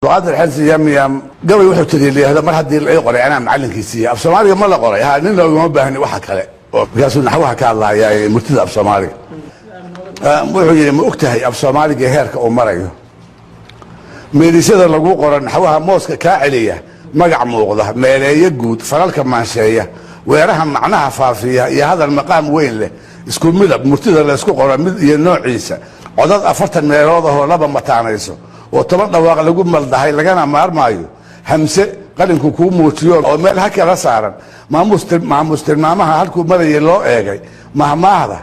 وقادر حس يم قبل وحو تدي لي هذا ما حد يقرا انا معلم كيسيه اف سومالي ما لا قرا ها nin loo ma baahni waxa kale oo gaasuna naxwaha ka hadlaaya murtida af Soomaaliga wuxuu yiri ma ogtahay af Soomaaliga heerka uu marayo meelisada lagu qoran naxwaha mooska ka celiya magac muuqda meeleeyo guud falalka maansheeya weeraha macnaha faafiya iyo hadal maqaam weyn leh isku midab murtida la isku qoran mid iyo noociisa codad 40 meelood oo laba mataanayso oo toban dhawaaq lagu maldahay lagana maarmaayo hamse qalinku ku muujiyo oo meel hakala saaran maamuus tilmaamaha halku marayay loo eegay mahmaahda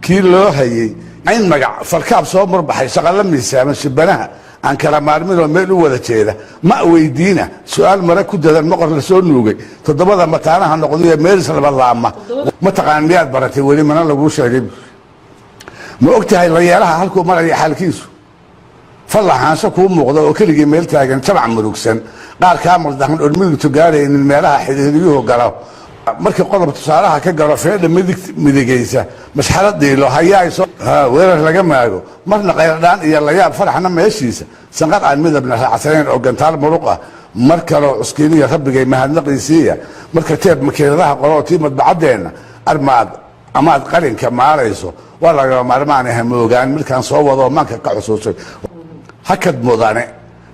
kii loo hayay in magac farkaab soo murbaxay shaqala miisaaman shibanaha aan kala maarmin oo meel u wada jeeda ma weydiina su'aal mara ku dadan maqor la soo nuugay todobada mataanaha noqday meel salba laama ma taqaan miyaad baratay wali mana lagu sheegay ma ogtahay la yeelaha halku marayay xalkiisu فالحانسة كوم مقدار وكل جميل تاجن تبع ملوكسن قال كامل ده من الملك تجاري إن الملاها حديديوه قرا مركب قلب تصارها كجرا فين مدقيسة مش حلت دي لو هيا يسوق ها وين لقمة يقول مرنا غيران يلا يا فرحنا ما يشيسه سنقط عن مذهب من عسرين أو جنتال مرقة مركب عسكرية خب جاي مهنا قيسية مركب تيب مكيرها قراتي متبعدين أرماد أماد قرين كماريسو ولا مرماني هموجان مركان صوّد ما كعصوصي hakad mudane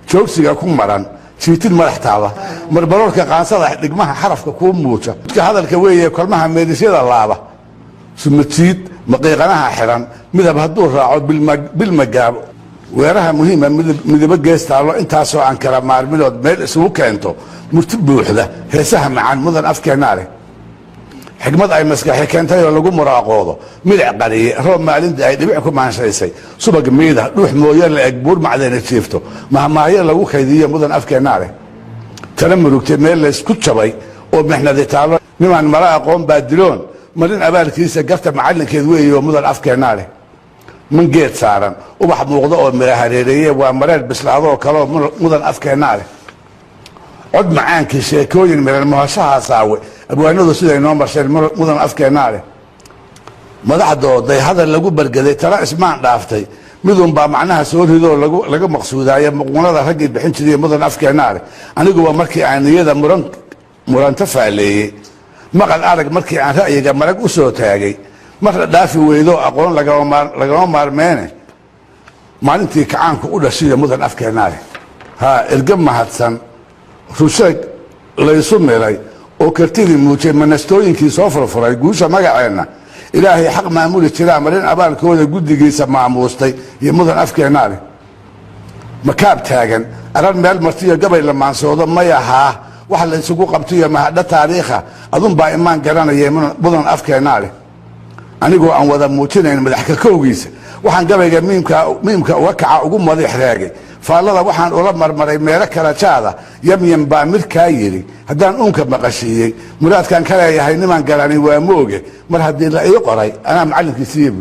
joogsiga ku maran jiitin madaxtaada marbaroorka qaansada dhigmaha xarafka ku muuja dadka hadalka weeye kulmaha meedisyada laaba sumatiid maqiiqanaha xiran midab haduu raaco bil magaab weeraha muhiima midaba geestaalo intaas oo aan kala maarmilood meel isugu keento murti buuxda heesaha macaan mudan afkeena leh xigmad ay maskaxi keentay oo lagu muraaqoodo milic qariye roob maalinta ay dhibic ku maanshaysay subag meeda dhuux mooyaan la egbuur macdana jiifto mahmaayo lagu kaydiyo mudan afkeena leh tala murugtay meel la isku jabay oo mixnadi taalo niman mara aqoon baadiloon marin abaalkiisa garta macalinkeed weeyo mudan afkeena leh min geed saaran ubax muuqdo oo mira hareereeyay waa mareer bislaado kale mudan afkeena leh cod macaankii sheekooyin meel mahashaha saawe abwaanadu sida inoo marsheen mudan afkeena leh madaxdooday hadal lagu bargaday tala ismaan dhaaftay midun baa macnaha soo rido laga maqsuudaaya muqunada ragii bixin jiray mudan afkeena leh anigu waa markii aan niyada muranta faaleeyay maqal arag markii aan ra'yiga marag u soo taagay marna dhaafi weydo aqoon laga maarmeene maalintii kacaanku u dhashay mudan afkeena leh ha erga mahadsan rusheeg laysu meelay oo kartidii muujay manastooyinkii soo furfuray guusha magaceena ilaahay xaq maamuli jiraa marin abaalkooda guddigiisa maamuustay iyo mudan afkeena leh makaab taagan aran meel martiyo gabay la maansoodo mayahaa wax la isugu qabtiyo mahadha taariikha adun baa imaan garanayay mudan afkeena leh anigoo aan wada muujinayn madaxka kowgiisa waxaan gabayga miimka uga kaca ugu madax raagay faallada waxaan ula marmaray meelo kala jaada yamyam baa midkaa yiri haddaan unka maqashiiyey muraadkan ka leeyahay niman garanay waa mooge mar haddii la ii qoray anaa macalinkiisiiye